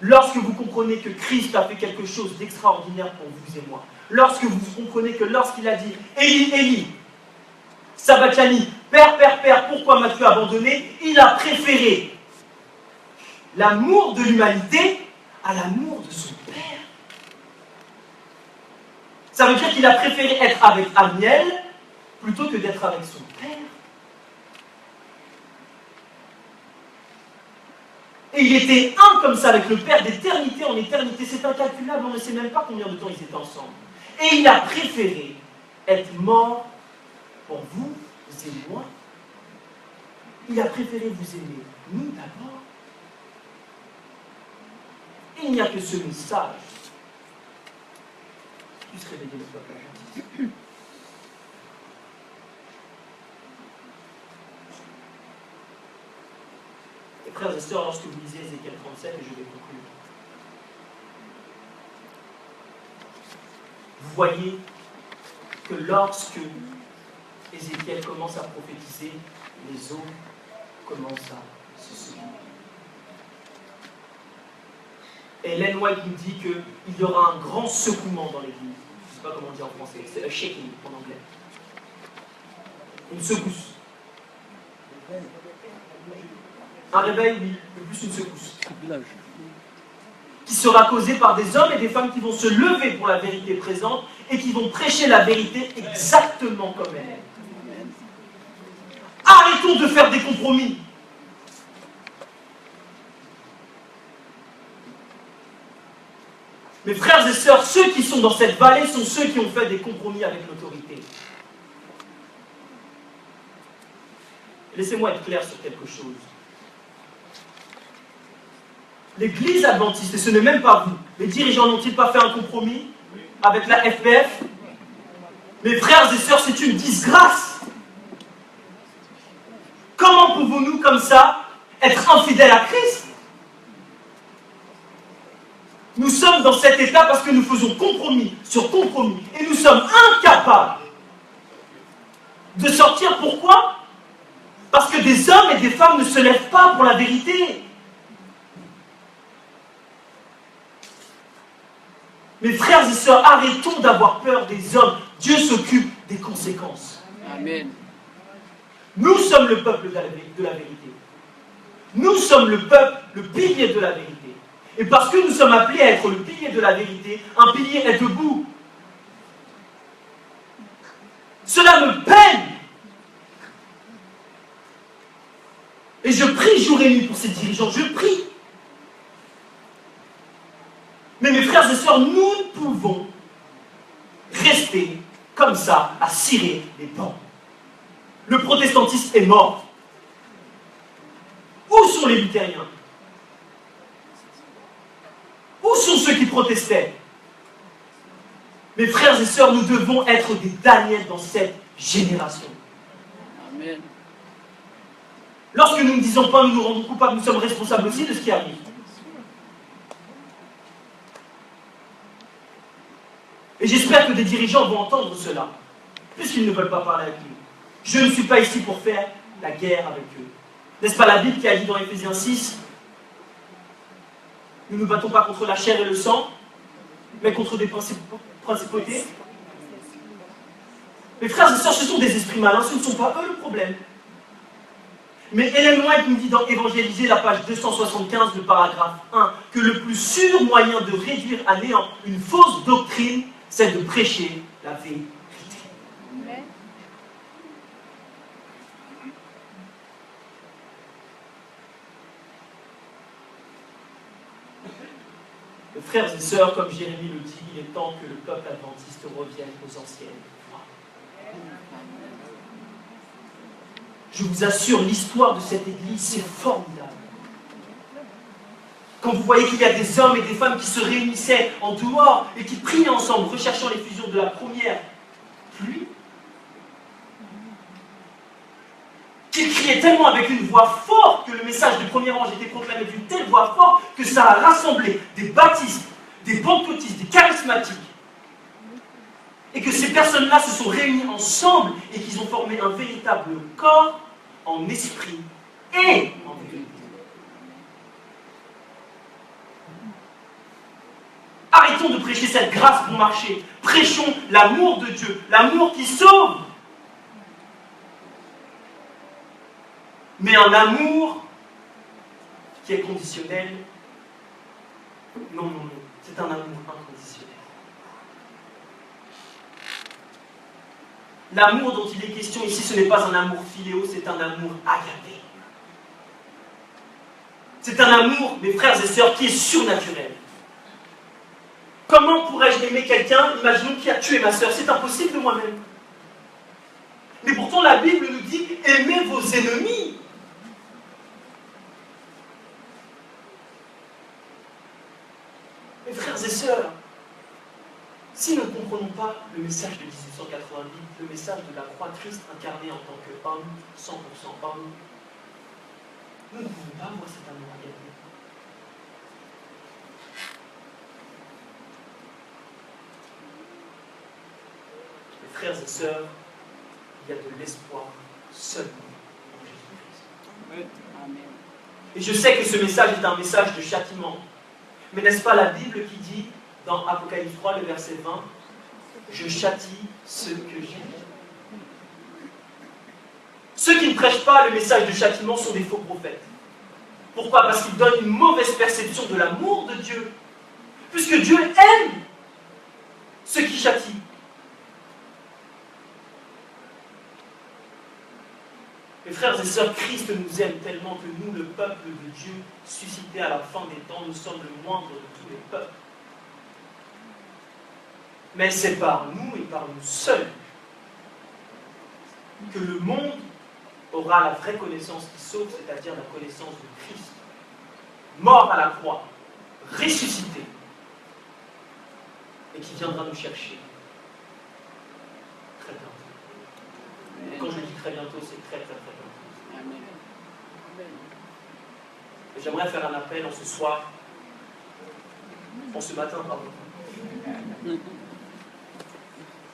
Lorsque vous comprenez que Christ a fait quelque chose d'extraordinaire pour vous et moi, lorsque vous comprenez que lorsqu'il a dit « Élie, Élie, Sabachthani, Père, Père, Père, pourquoi m'as-tu abandonné ?» il a préféré l'amour de l'humanité à l'amour de son Père. Ça veut dire qu'il a préféré être avec Amiel plutôt que d'être avec son Père. Et il était un comme ça avec le Père d'éternité en éternité. C'est incalculable, on ne sait même pas combien de temps ils étaient ensemble. Et il a préféré être mort pour vous et moi. Il a préféré vous aimer, nous d'abord. Et il n'y a que ce message qui puisse réveiller le peuple adventiste. Et frères et sœurs, lorsque vous lisez Ézéchiel 37, et je vais conclure, vous voyez que lorsque Ézéchiel commence à prophétiser, les eaux commencent à se secouer. Et Ellen White nous dit qu'il y aura un grand secouement dans l'Église. Je ne sais pas comment on dit en français, c'est a shaking en anglais. Une secousse. Un réveil, oui, mais plus une secousse. Qui sera causée par des hommes et des femmes qui vont se lever pour la vérité présente et qui vont prêcher la vérité exactement comme elle est. Arrêtons de faire des compromis. Mes frères et sœurs, ceux qui sont dans cette vallée sont ceux qui ont fait des compromis avec l'autorité. Laissez-moi être clair sur quelque chose. L'Église adventiste, et ce n'est même pas vous, les dirigeants n'ont-ils pas fait un compromis avec la FPF? Mes frères et sœurs, c'est une disgrâce. Comment pouvons-nous, comme ça, être infidèles à Christ? Nous sommes dans cet état parce que nous faisons compromis sur compromis. Et nous sommes incapables de sortir. Pourquoi? Parce que des hommes et des femmes ne se lèvent pas pour la vérité. Mes frères et sœurs, arrêtons d'avoir peur des hommes. Dieu s'occupe des conséquences. Amen. Nous sommes le peuple de la vérité. Nous sommes le peuple, le pilier de la vérité. Et parce que nous sommes appelés à être le pilier de la vérité, un pilier est debout. Cela me peine. Et je prie jour et nuit pour ces dirigeants, je prie. Mais mes frères et sœurs, nous ne pouvons rester comme ça, à cirer les dents. Le protestantisme est mort. Où sont les luthériens? Où sont ceux qui protestaient? Mes frères et sœurs, nous devons être des Daniel dans cette génération. Amen. Lorsque nous ne disons pas, nous nous rendons coupables, nous sommes responsables aussi de ce qui arrive. Et j'espère que des dirigeants vont entendre cela, puisqu'ils ne veulent pas parler avec nous. Je ne suis pas ici pour faire la guerre avec eux. N'est-ce pas la Bible qui a dit dans Éphésiens 6 ? Nous ne nous battons pas contre la chair et le sang, mais contre des principautés. Mes frères et sœurs, ce sont des esprits malins, ce ne sont pas eux le problème. Mais Ellen White nous dit dans Évangéliser, la page 275, le paragraphe 1, que le plus sûr moyen de réduire à néant une fausse doctrine, c'est de prêcher la vérité. Amen. Frères et sœurs, comme Jérémie le dit, il est temps que le peuple adventiste revienne aux anciennes lois. Je vous assure, l'histoire de cette église, c'est formidable. Quand vous voyez qu'il y a des hommes et des femmes qui se réunissaient en dehors et qui priaient ensemble, recherchant l'effusion de la première pluie, qu'ils criaient tellement avec une voix forte que le message du premier ange était proclamé d'une telle voix forte que ça a rassemblé des baptistes, des pentecôtistes, des charismatiques. Et que ces personnes-là se sont réunies ensemble et qu'ils ont formé un véritable corps en esprit et en vérité. Arrêtons de prêcher cette grâce bon marché. Prêchons l'amour de Dieu, l'amour qui sauve. Mais un amour qui est conditionnel. Non, non, non. C'est un amour inconditionnel. L'amour dont il est question ici, ce n'est pas un amour philéo, c'est un amour agapé. C'est un amour, mes frères et sœurs, qui est surnaturel. Comment pourrais-je aimer quelqu'un, imaginons, qui a tué ma sœur? C'est impossible de moi-même. Mais pourtant, la Bible nous dit « Aimez vos ennemis ». Mes frères et sœurs, si nous ne comprenons pas le message de 1888, le message de la croix Christ incarné en tant qu'homme, 100% homme, nous ne pouvons pas voir cet amour agapé. Mes frères et sœurs, il y a de l'espoir seulement en Jésus-Christ. Et je sais que ce message est un message de châtiment. Mais n'est-ce pas la Bible qui dit, dans Apocalypse 3, le verset 20, « Je châtie ceux que j'aime ». Ceux qui ne prêchent pas le message de châtiment sont des faux prophètes. Pourquoi? Parce qu'ils donnent une mauvaise perception de l'amour de Dieu. Puisque Dieu aime ceux qui châtient. Mes frères et sœurs, Christ nous aime tellement que nous, le peuple de Dieu, suscité à la fin des temps, nous sommes le moindre de tous les peuples. Mais c'est par nous et par nous seuls que le monde aura la vraie connaissance qui sauve, c'est-à-dire la connaissance de Christ, mort à la croix, ressuscité, et qui viendra nous chercher très bientôt. Et quand je dis très bientôt, c'est très très très bientôt. Et j'aimerais faire un appel en ce matin, pardon.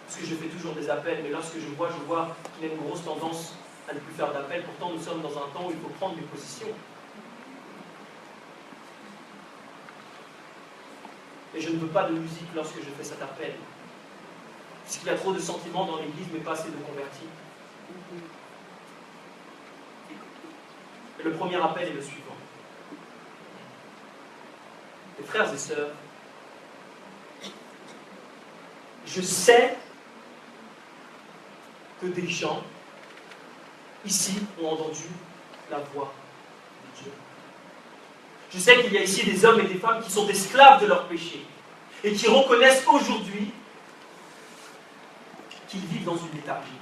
Parce que je fais toujours des appels, mais lorsque je vois qu'il y a une grosse tendance à ne plus faire d'appels. Pourtant, nous sommes dans un temps où il faut prendre des positions. Et je ne veux pas de musique lorsque je fais cet appel. Puisqu'il y a trop de sentiments dans l'Église, mais pas assez de convertis. Et le premier appel est le suivant. Mes frères et sœurs, je sais que des gens ici ont entendu la voix de Dieu. Je sais qu'il y a ici des hommes et des femmes qui sont esclaves de leurs péchés et qui reconnaissent aujourd'hui qu'ils vivent dans une léthargie.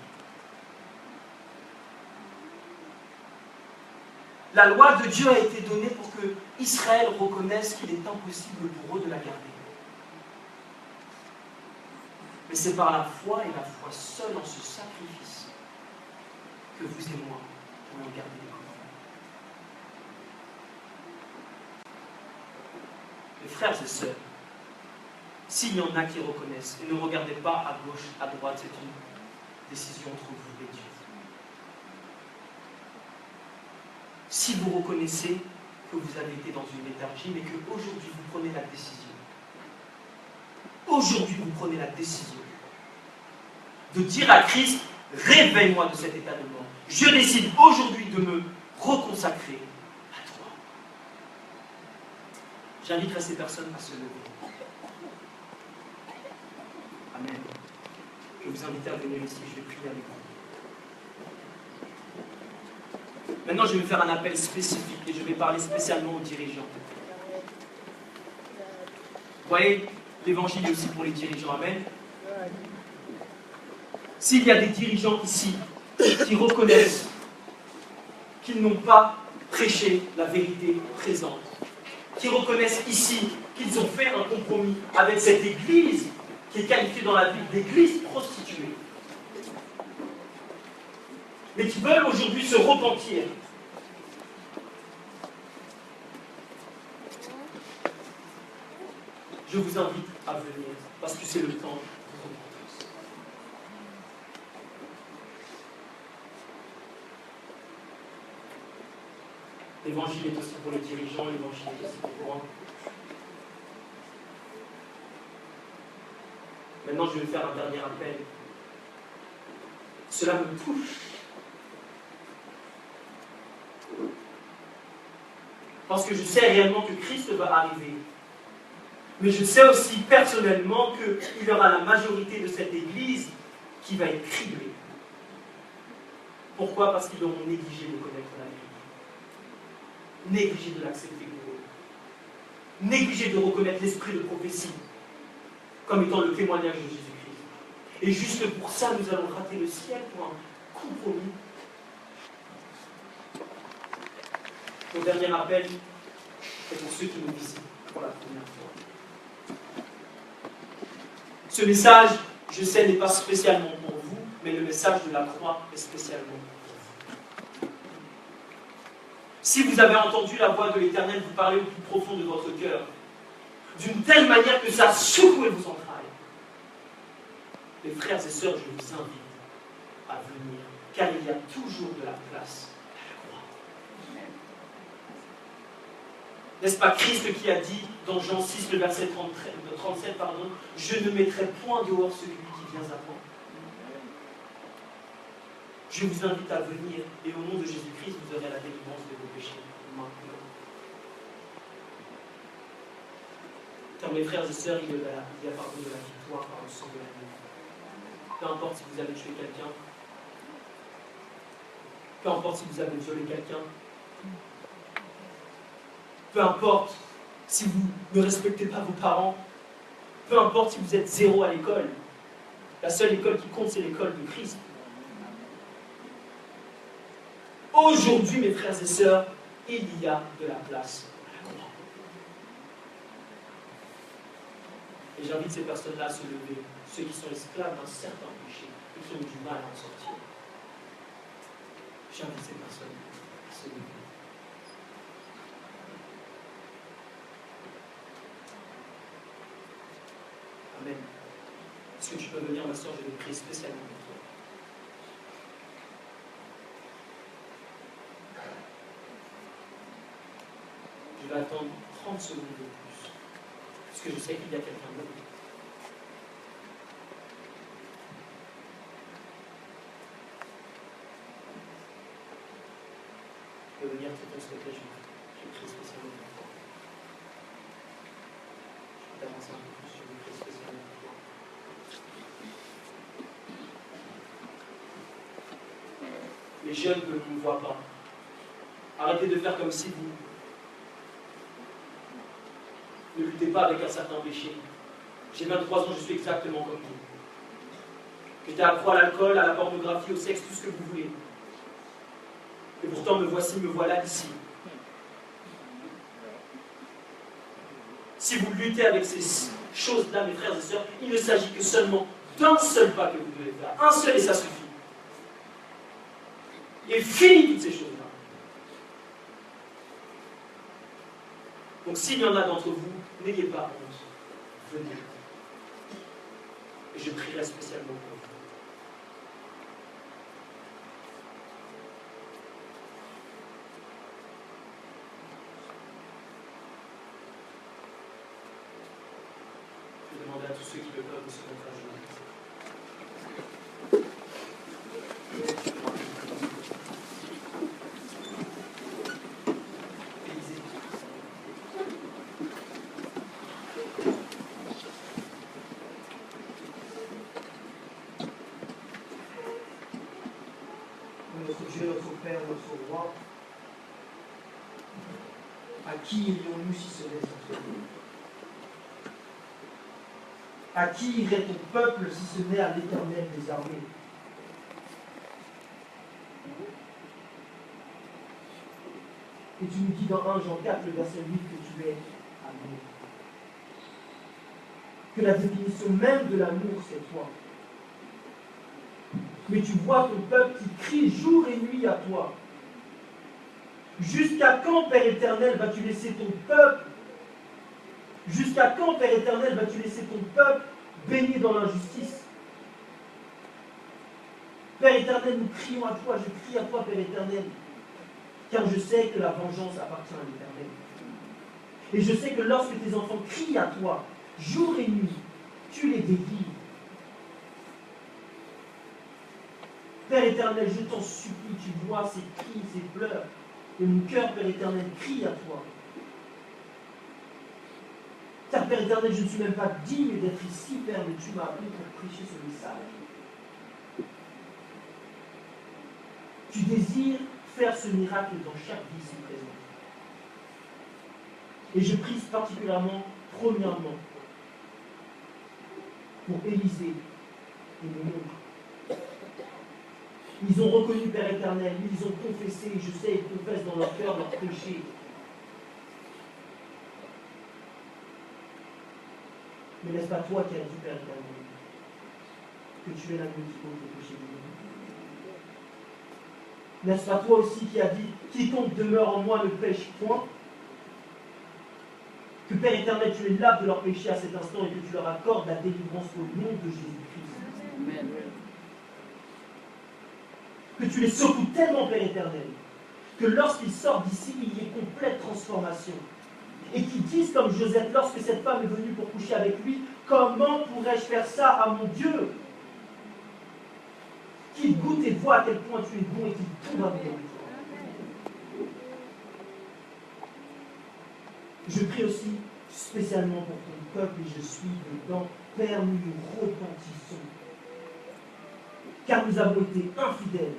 La loi de Dieu a été donnée pour que Israël reconnaisse qu'il est impossible pour eux de la garder. Mais c'est par la foi et la foi seule en ce sacrifice que vous et moi pouvons garder les commandements. Mes frères et sœurs, s'il y en a qui reconnaissent, et ne regardez pas à gauche, à droite, c'est une décision entre vous et Dieu. Si vous reconnaissez que vous avez été dans une léthargie, mais qu'aujourd'hui vous prenez la décision, aujourd'hui vous prenez la décision de dire à Christ, réveille-moi de cet état de mort. Je décide aujourd'hui de me reconsacrer à toi. J'inviterai ces personnes à se lever. Amen. Je vais vous inviter à venir ici, je vais prier avec vous. Maintenant, je vais faire un appel spécifique et je vais parler spécialement aux dirigeants. voyez, l'évangile est aussi pour les dirigeants. Amen. S'il y a des dirigeants ici qui reconnaissent qu'ils n'ont pas prêché la vérité présente, qui reconnaissent ici qu'ils ont fait un compromis avec cette église qui est qualifiée dans la Bible d'église prostituée, mais qui veulent aujourd'hui se repentir, je vous invite à venir, parce que c'est le temps de repentance. L'évangile est aussi pour les dirigeants, l'évangile est aussi pour moi. Maintenant, je vais faire un dernier appel. Cela me touche. Parce que je sais réellement que Christ va arriver. Mais je sais aussi personnellement qu'il y aura la majorité de cette Église qui va être criblée. Pourquoi? Parce qu'ils auront négligé de connaître la vérité. Négligé de l'accepter pour eux. Négligé de reconnaître l'esprit de prophétie comme étant le témoignage de Jésus-Christ. Et juste pour ça, nous allons rater le ciel pour un compromis. Mon dernier appel est pour ceux qui nous visitent pour la première fois. Ce message, je sais, n'est pas spécialement pour vous, mais le message de la croix est spécialement pour vous. Si vous avez entendu la voix de l'Éternel vous parler au plus profond de votre cœur, d'une telle manière que ça a secoué vos entrailles, mes frères et sœurs, je vous invite à venir, car il y a toujours de la place à la croix. N'est-ce pas Christ qui a dit dans Jean 6, le verset 37, je ne mettrai point dehors celui qui vient à moi. Je vous invite à venir et au nom de Jésus-Christ, vous aurez la délivrance de vos péchés. Maintenant. Car mes frères et sœurs, il y a pardon de la victoire par le sang de l'agneau. Peu importe si vous avez tué quelqu'un, peu importe si vous avez violé quelqu'un, peu importe si vous ne respectez pas vos parents, peu importe si vous êtes zéro à l'école, la seule école qui compte, c'est l'école de Christ. Aujourd'hui, mes frères et sœurs, il y a de la place à la croix. Et j'invite ces personnes-là à se lever, ceux qui sont esclaves d'un certain péché et qui ont du mal à en sortir. J'invite ces personnes à se lever. Amen. Est-ce que tu peux venir, ma soeur, je vais prier spécialement pour toi. Je vais attendre 30 secondes de plus, parce que je sais qu'il y a quelqu'un d'autre. Tu peux venir, s'il te plaît, je prie spécialement pour toi. Je peux t'avancer un peu plus, je prie spécialement pour toi. Les jeunes ne me voient pas. Arrêtez de faire comme si vous ne luttez pas avec un certain péché. J'ai 23 ans, je suis exactement comme vous. J'étais accro à l'alcool, à la pornographie, au sexe, tout ce que vous voulez. Et pourtant, me voici, me voilà ici. Si vous luttez avec ces choses-là, mes frères et sœurs, il ne s'agit que seulement d'un seul pas que vous devez faire. Un seul et ça suffit. Et fini toutes ces choses-là. Donc s'il y en a d'entre vous, n'ayez pas honte. Venez. Et je prierai spécialement pour vous. Je vais demander à tous ceux qui le peuvent de se mettre à genoux. Notre Dieu, notre Père, notre Roi, à qui irions-nous si ce n'est entre nous? À qui irait ton peuple si ce n'est à l'Éternel des armées? Et tu nous dis dans 1 Jean 4, le verset 8, que tu es amour. Que la définition même de l'amour, c'est toi. Mais tu vois ton peuple qui crie jour et nuit à toi. Jusqu'à quand, Père éternel, vas-tu laisser ton peuple? Jusqu'à quand, Père éternel, vas-tu laisser ton peuple baigner dans l'injustice? Père éternel, nous crions à toi, je crie à toi, Père éternel, car je sais que la vengeance appartient à l'Éternel. Et je sais que lorsque tes enfants crient à toi, jour et nuit, tu les délivres. Père éternel, je t'en supplie, tu vois ces cris, ces pleurs, et mon cœur, Père éternel, crie à toi. Car Père éternel, je ne suis même pas digne d'être ici, Père, mais tu m'as appelé pour prêcher ce message. Tu désires faire ce miracle dans chaque vie ici présente. Et je prie particulièrement, premièrement, pour Élisée et mon oncle. Ils ont reconnu, Père éternel, ils ont confessé, je sais, ils confessent dans leur cœur leurs péchés. Mais n'est-ce pas toi qui as dit, Père éternel, que tu es l'agneau qui ôte les péchés du monde? N'est-ce pas toi aussi qui as dit, quiconque demeure en moi ne pêche point? Que Père éternel, tu les laves de leurs péchés à cet instant et que tu leur accordes la délivrance au nom de Jésus-Christ. Amen. Que tu les secoues tellement, Père éternel, que lorsqu'ils sortent d'ici, il y ait complète transformation. Et qu'ils disent comme Joseph, lorsque cette femme est venue pour coucher avec lui, comment pourrais-je faire ça à mon Dieu? Qu'ils goûtent et voient à quel point tu es bon et qu'ils tombent amoureux. Je prie aussi spécialement pour ton peuple et je suis dedans. Père, nous nous repentissons. Car nous avons été infidèles.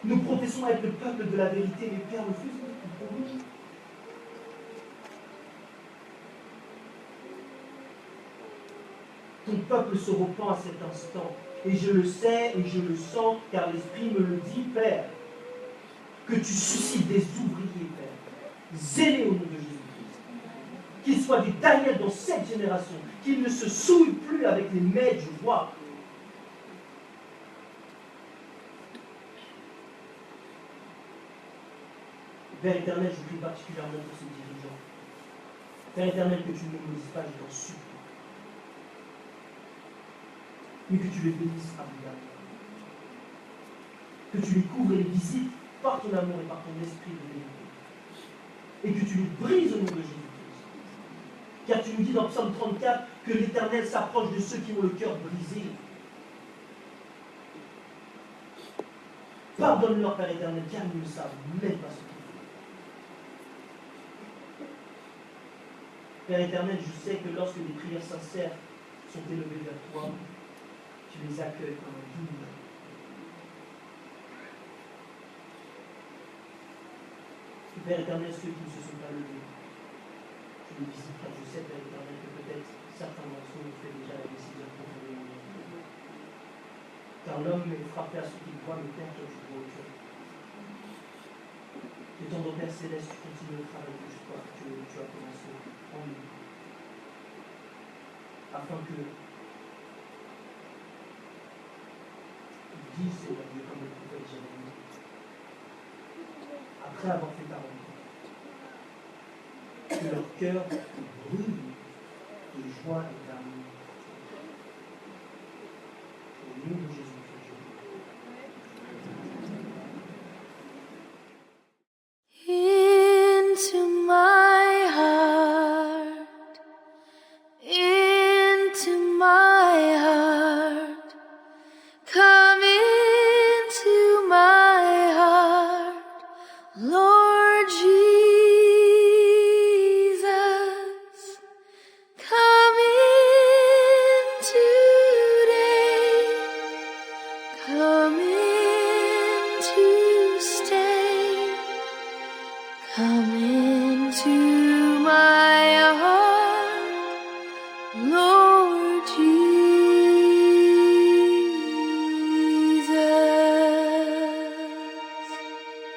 Nous professons être le peuple de la vérité, mais Père, nous faisons du compromis. Ton peuple se repent à cet instant. Et je le sais et je le sens, car l'Esprit me le dit, Père, que tu suscites des ouvriers, Père, zélés au nom de Jésus-Christ. Qu'ils soient des Daniel dans cette génération, qu'ils ne se souillent plus avec les maîtres, je vois. Père éternel, je prie particulièrement pour ces dirigeants. Père éternel, que tu ne me dises pas, je t'en supplie. Mais que tu les bénisses abondamment. Que tu les couvres et les visites par ton amour et par ton esprit de vérité. Et que tu les brises au nom de Jésus-Christ. Car tu nous dis dans Psaume 34 que l'Éternel s'approche de ceux qui ont le cœur brisé. Pardonne-leur, Père éternel, car ils ne savent même pas ce qu'ils font. Père éternel, je sais que lorsque des prières sincères sont élevées vers toi, tu les accueilles comme un digne. Père éternel, ceux qui ne se sont pas levés, tu les visites, car je sais, Père éternel, que peut-être certains d'entre eux ont fait déjà la décision pour venir en Dieu. Car l'homme est frappé à ce qu'il voit, mais Père, toi tu vois au cœur. Et ton Père céleste, tu continues le travail que tu as commencé en nous. Afin que dis, Seigneur Dieu, comme le prophète Jérémie, après avoir fait ta rencontre, que leur cœur brûle de joie et d'amour. Au nom de Jésus. Into my heart, into my heart, come into my heart, Lord Jesus, come Lord Jesus.